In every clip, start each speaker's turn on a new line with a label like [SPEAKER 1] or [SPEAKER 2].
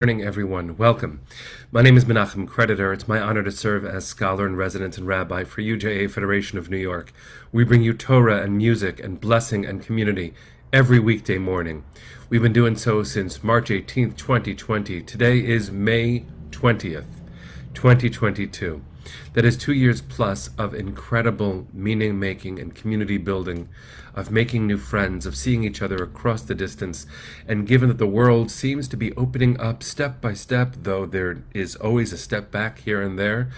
[SPEAKER 1] Morning, everyone. Welcome. My name is Menachem Creditor. It's my honor to serve as scholar in residence and rabbi for UJA Federation of New York. We bring you Torah and music and blessing and community every weekday morning. We've been doing so since March 18th, 2020. Today is May 20th, 2022. That is 2 years plus of incredible meaning making and community building, of making new friends, of seeing each other across the distance. And given that the world seems to be opening up step by step, though there is always a step back here and there,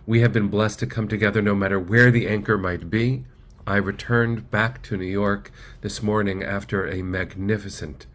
[SPEAKER 1] we have been blessed to come together no matter where the anchor might be. I returned back to New York this morning after a magnificent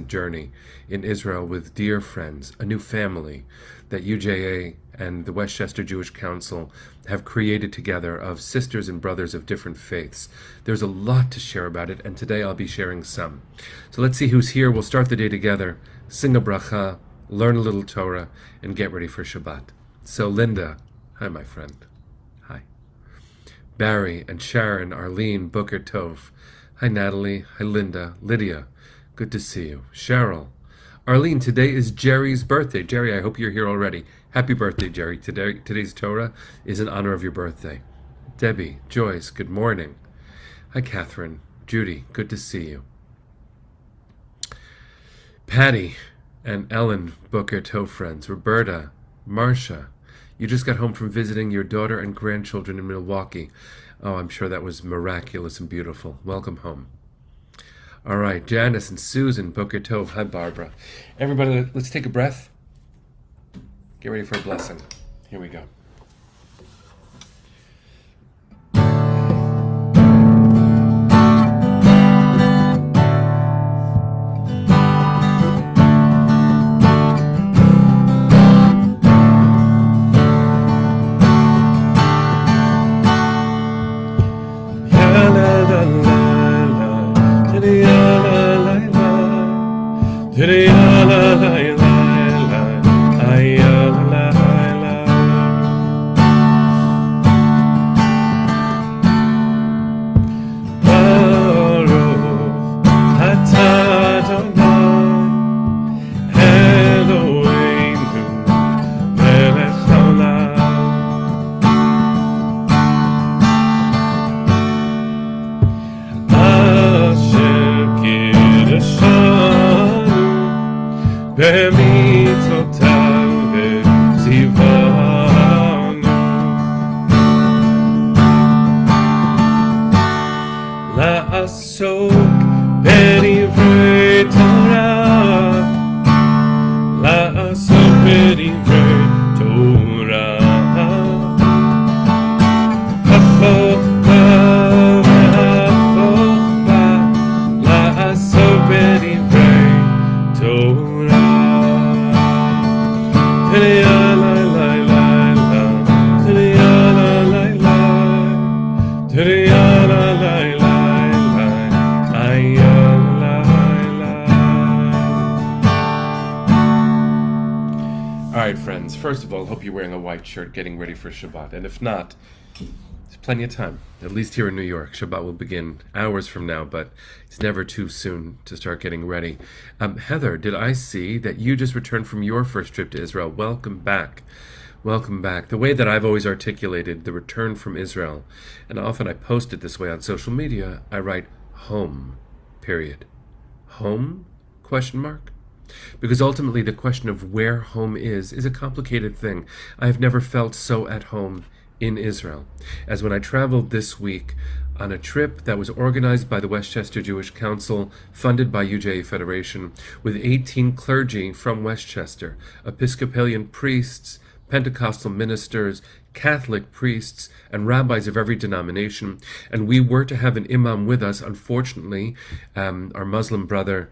[SPEAKER 1] journey in Israel with dear friends, a new family that UJA and the Westchester Jewish Council have created together of sisters and brothers of different faiths. There's a lot to share about it, and today I'll be sharing some. So let's see who's here. We'll start the day together, sing a bracha, learn a little Torah, and get ready for Shabbat. So Linda, hi my friend, hi. Barry and Sharon, Arlene, Booker Tov. Hi Natalie, hi Linda, Lydia, good to see you. Cheryl, Arlene, today is Jerry's birthday. Jerry, I hope you're here already. Happy birthday, Jerry. Today's Torah is in honor of your birthday. Debbie, Joyce, good morning. Hi Catherine, Judy, good to see you. Patty and Ellen, Booker Tov friends. Roberta, Marcia, you just got home from visiting your daughter and grandchildren in Milwaukee. Oh, I'm sure that was miraculous and beautiful. Welcome home. All right, Janice and Susan, Booker Tov. Hi, Barbara. Everybody, let's take a breath. Get ready for a blessing. Here we go. First of all, hope you're wearing a white shirt getting ready for Shabbat. And if not, there's plenty of time. At least here in New York, Shabbat will begin hours from now, but it's never too soon to start getting ready. Heather, did I see that you just returned from your first trip to Israel? Welcome back. Welcome back. The way that I've always articulated the return from Israel, and often I post it this way on social media, I write home, period. Home? Question mark? Because ultimately the question of where home is a complicated thing. I have never felt so at home in Israel as when I traveled this week on a trip that was organized by the Westchester Jewish Council, funded by UJA Federation, with 18 clergy from Westchester, Episcopalian priests, Pentecostal ministers, Catholic priests, and rabbis of every denomination. And we were to have an imam with us. Unfortunately, our Muslim brother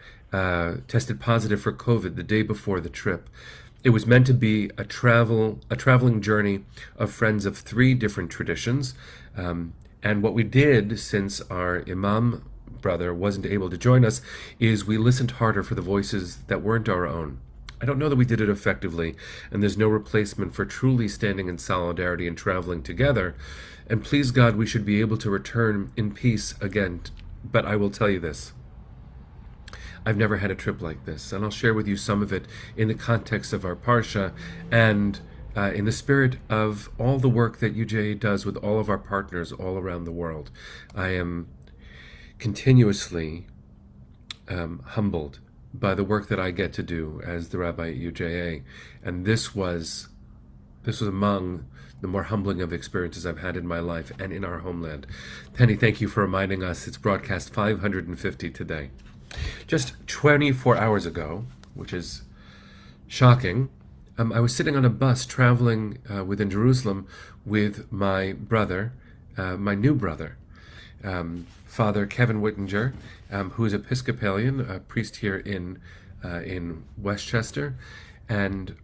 [SPEAKER 1] tested positive for COVID the day before the trip. It was meant to be a traveling journey of friends of three different traditions. And what we did, since our imam brother wasn't able to join us, is we listened harder for the voices that weren't our own. I don't know that we did it effectively, and there's no replacement for truly standing in solidarity and traveling together. And please God, we should be able to return in peace again. But I will tell you this. I've never had a trip like this, and I'll share with you some of it in the context of our Parsha and in the spirit of all the work that UJA does with all of our partners all around the world. I am continuously humbled by the work that I get to do as the rabbi at UJA, and this was among the more humbling of experiences I've had in my life and in our homeland. Penny, thank you for reminding us it's broadcast 550 today. Just 24 hours ago, which is shocking, I was sitting on a bus traveling within Jerusalem with my brother, my new brother, Father Kevin Whittinger, who is Episcopalian, a priest here in Westchester, and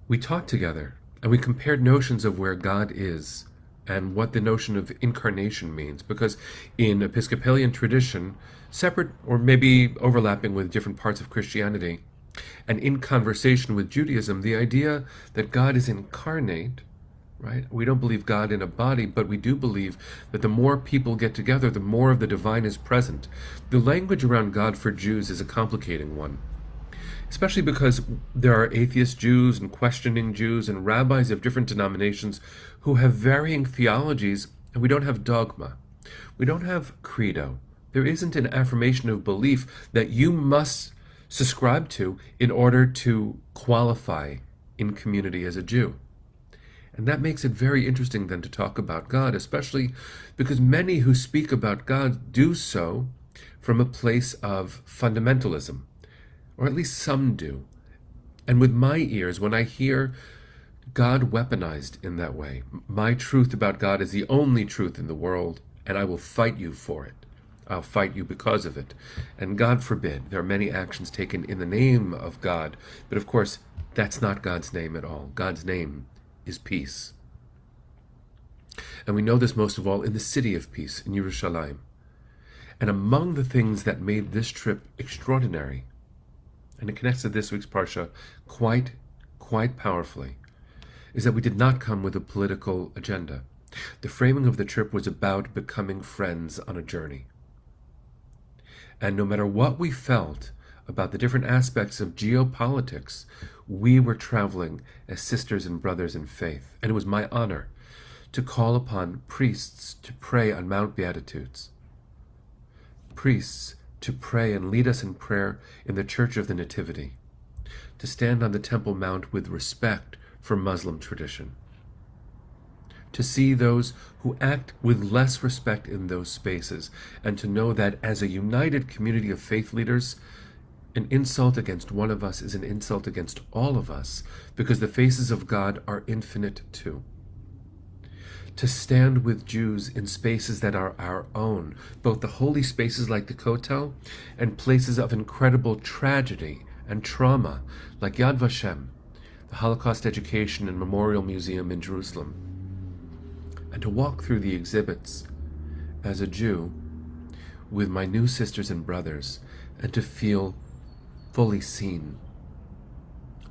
[SPEAKER 1] we talked together and we compared notions of where God is and what the notion of incarnation means, because in Episcopalian tradition, separate or maybe overlapping with different parts of Christianity, and in conversation with Judaism, the idea that God is incarnate, right? We don't believe God in a body, but we do believe that the more people get together, the more of the divine is present. The language around God for Jews is a complicating one, especially because there are atheist Jews and questioning Jews and rabbis of different denominations who have varying theologies, and we don't have dogma. We don't have credo. There isn't an affirmation of belief that you must subscribe to in order to qualify in community as a Jew. And that makes it very interesting then to talk about God, especially because many who speak about God do so from a place of fundamentalism, or at least some do. And with my ears, when I hear God weaponized in that way, my truth about God is the only truth in the world, and I will fight you for it. I'll fight you because of it. And God forbid, there are many actions taken in the name of God, but of course, that's not God's name at all. God's name is peace. And we know this most of all in the city of peace, in Yerushalayim. And among the things that made this trip extraordinary, and it connects to this week's Parsha quite powerfully, is that we did not come with a political agenda. The framing of the trip was about becoming friends on a journey. And no matter what we felt about the different aspects of geopolitics, we were traveling as sisters and brothers in faith. And it was my honor to call upon priests to pray on Mount Beatitudes, priests to pray and lead us in prayer in the Church of the Nativity, to stand on the Temple Mount with respect for Muslim tradition, to see those who act with less respect in those spaces, and to know that as a united community of faith leaders, an insult against one of us is an insult against all of us, because the faces of God are infinite too. To stand with Jews in spaces that are our own, both the holy spaces like the Kotel and places of incredible tragedy and trauma like Yad Vashem, the Holocaust Education and Memorial Museum in Jerusalem, and to walk through the exhibits as a Jew with my new sisters and brothers, and to feel fully seen,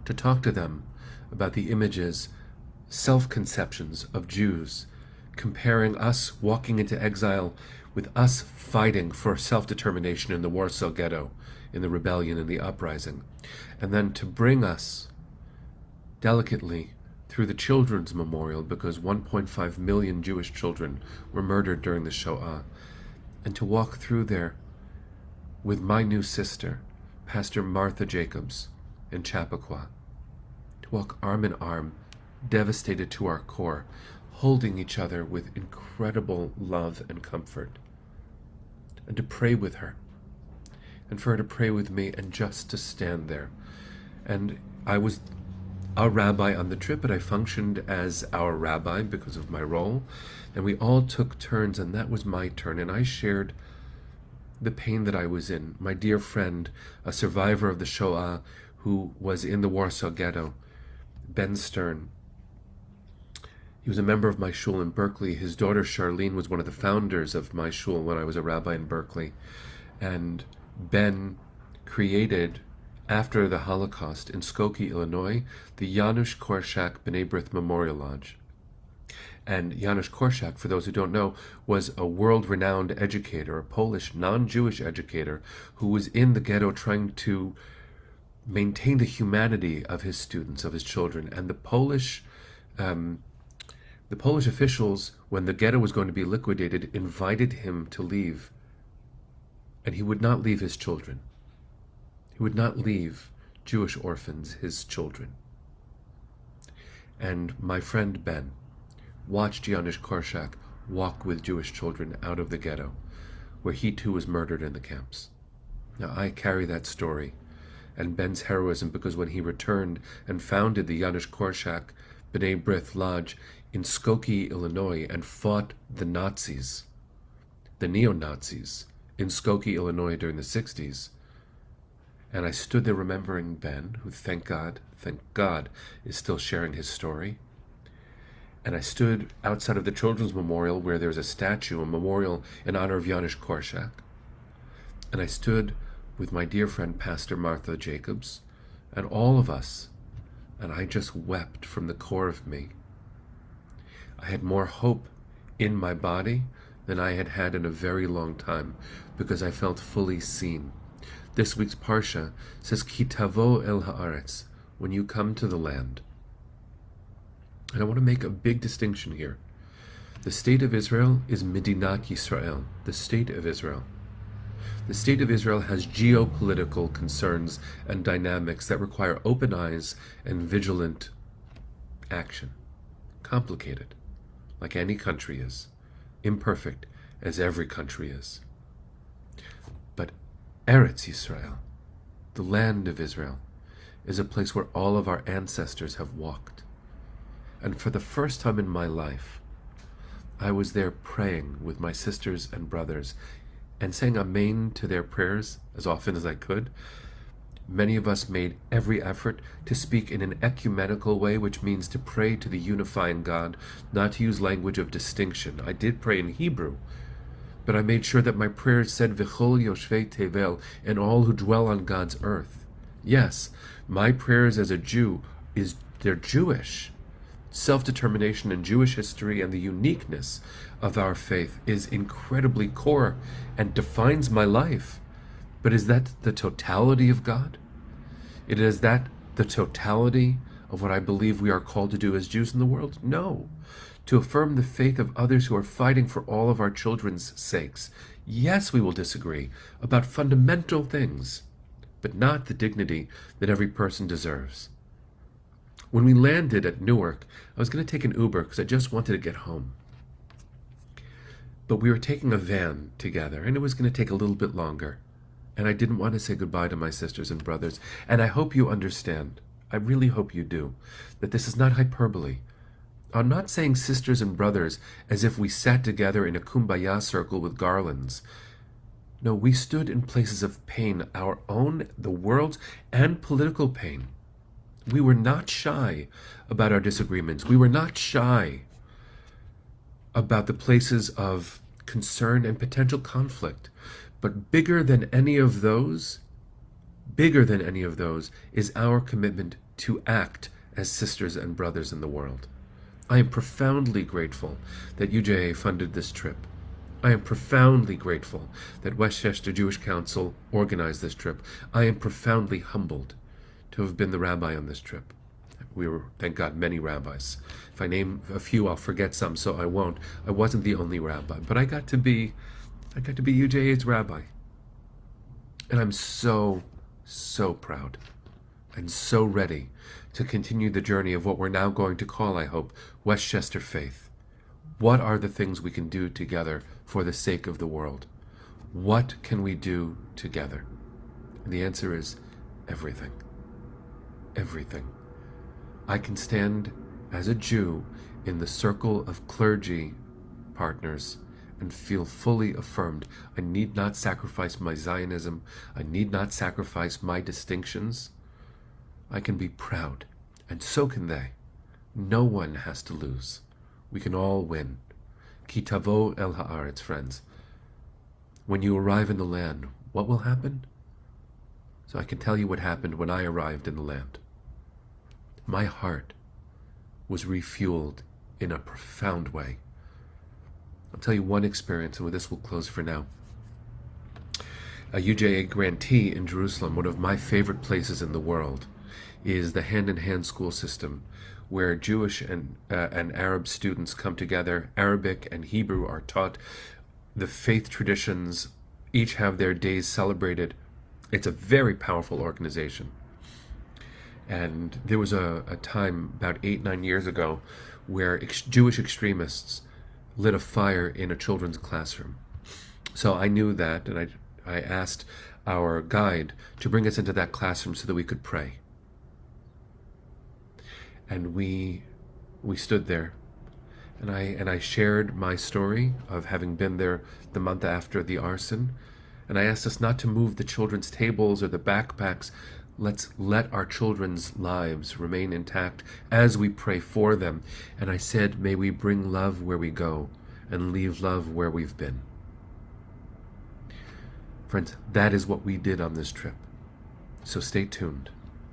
[SPEAKER 1] to talk to them about the images, self-conceptions of Jews, comparing us walking into exile with us fighting for self-determination in the Warsaw Ghetto, in the rebellion and the uprising, and then to bring us delicately through the Children's Memorial, because 1.5 million Jewish children were murdered during the Shoah, and to walk through there with my new sister, Pastor Martha Jacobs, in Chappaqua, to walk arm in arm, devastated to our core, holding each other with incredible love and comfort, and to pray with her, and for her to pray with me, and just to stand there. And I was our rabbi on the trip, but I functioned as our rabbi because of my role, and we all took turns, and that was my turn, and I shared the pain that I was in. My dear friend, a survivor of the Shoah who was in the Warsaw Ghetto, Ben Stern, he was a member of my shul in Berkeley. His daughter Charlene was one of the founders of my shul when I was a rabbi in Berkeley, and Ben created, after the Holocaust in Skokie, Illinois, the Janusz Korshak B'nai B'rith Memorial Lodge. And Janusz Korshak, for those who don't know, was a world-renowned educator, a Polish non-Jewish educator who was in the ghetto trying to maintain the humanity of his students, of his children. And the Polish officials, when the ghetto was going to be liquidated, invited him to leave. And he would not leave his children. He would not leave Jewish orphans, his children. And my friend Ben watched Janusz Korshak walk with Jewish children out of the ghetto, where he too was murdered in the camps. Now I carry that story and Ben's heroism because when he returned and founded the Janusz Korshak B'nai B'rith Lodge in Skokie, Illinois, and fought the Nazis, the neo-Nazis, in Skokie, Illinois during the 60s. And I stood there remembering Ben, who thank God, is still sharing his story. And I stood outside of the Children's Memorial where there's a statue, a memorial in honor of Janusz Korshak. And I stood with my dear friend Pastor Martha Jacobs and all of us, and I just wept from the core of me. I had more hope in my body than I had had in a very long time because I felt fully seen. This week's Parsha says, Ki tavo el haaretz, when you come to the land. And I want to make a big distinction here. The state of Israel is Medinat Yisrael, the state of Israel. The state of Israel has geopolitical concerns and dynamics that require open eyes and vigilant action. Complicated, like any country is. Imperfect, as every country is. But Eretz Yisrael, the land of Israel, is a place where all of our ancestors have walked. And for the first time in my life, I was there praying with my sisters and brothers and saying amen to their prayers as often as I could. Many of us made every effort to speak in an ecumenical way, which means to pray to the unifying God, not to use language of distinction. I did pray in Hebrew, but I made sure that my prayers said V'chol Yoshvei Tevel, and all who dwell on God's earth. Yes, my prayers as a Jew they're Jewish. Self-determination in Jewish history and the uniqueness of our faith is incredibly core and defines my life. But is that the totality of God? Is that the totality of what I believe we are called to do as Jews in the world? No. To affirm the faith of others who are fighting for all of our children's sakes. Yes, we will disagree about fundamental things, but not the dignity that every person deserves. When we landed at Newark, I was going to take an Uber because I just wanted to get home. But we were taking a van together, and it was going to take a little bit longer. And I didn't want to say goodbye to my sisters and brothers. And I hope you understand, I really hope you do, that this is not hyperbole. I'm not saying sisters and brothers as if we sat together in a kumbaya circle with garlands. No, we stood in places of pain, our own, the world's, and political pain. We were not shy about our disagreements. We were not shy about the places of concern and potential conflict. But bigger than any of those is our commitment to act as sisters and brothers in the world. I am profoundly grateful that UJA funded this trip. I am profoundly grateful that Westchester Jewish Council organized this trip. I am profoundly humbled to have been the rabbi on this trip. We were, thank God, many rabbis. If I name a few, I'll forget some, so I won't. I wasn't the only rabbi, but I got to be UJA's rabbi. And I'm so, so proud and so ready to continue the journey of what we're now going to call, I hope, Westchester Faith. What are the things we can do together for the sake of the world? What can we do together? And the answer is everything. Everything. I can stand as a Jew in the circle of clergy partners and feel fully affirmed. I need not sacrifice my Zionism. I need not sacrifice my distinctions. I can be proud, and so can they. No one has to lose. We can all win. Ki tavo el haaretz, friends. When you arrive in the land, what will happen? So I can tell you what happened when I arrived in the land. My heart was refueled in a profound way. I'll tell you one experience, and with this we'll close for now. A UJA grantee in Jerusalem, one of my favorite places in the world, is the hand-in-hand school system, where Jewish and Arab students come together. Arabic and Hebrew are taught. The faith traditions each have their days celebrated. It's a very powerful organization. And there was a time about 8-9 years ago where Jewish extremists lit a fire in a children's classroom. So I knew that, and I asked our guide to bring us into that classroom so that we could pray. And we stood there, and I shared my story of having been there the month after the arson, and I asked us not to move the children's tables or the backpacks. Let's let our children's lives remain intact as we pray for them. And I said, may we bring love where we go and leave love where we've been. Friends, that is what we did on this trip. So stay tuned.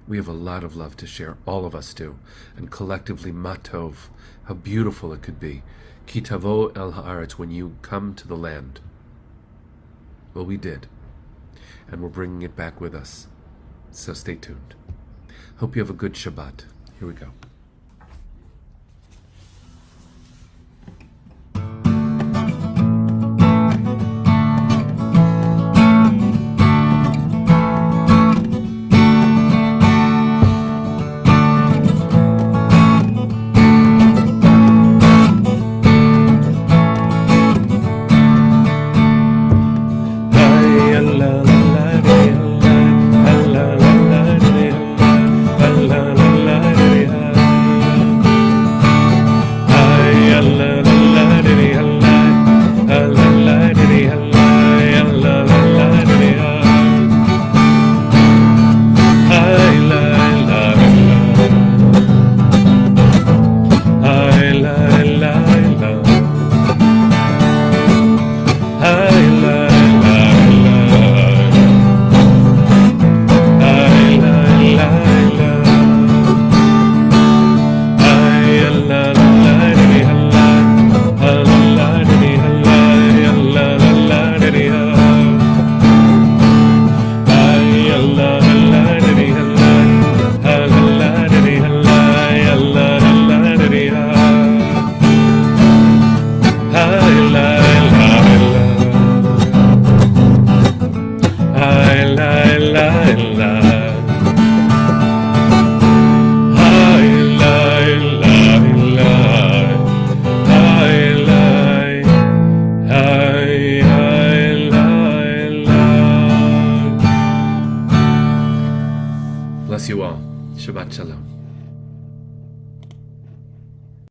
[SPEAKER 1] We have a lot of love to share, all of us do. And collectively, matov, how beautiful it could be. Ki tavo el haaretz, when you come to the land. Well, we did. And we're bringing it back with us. So stay tuned. Hope you have a good Shabbat. Here we go. Bless you all. Shabbat Shalom.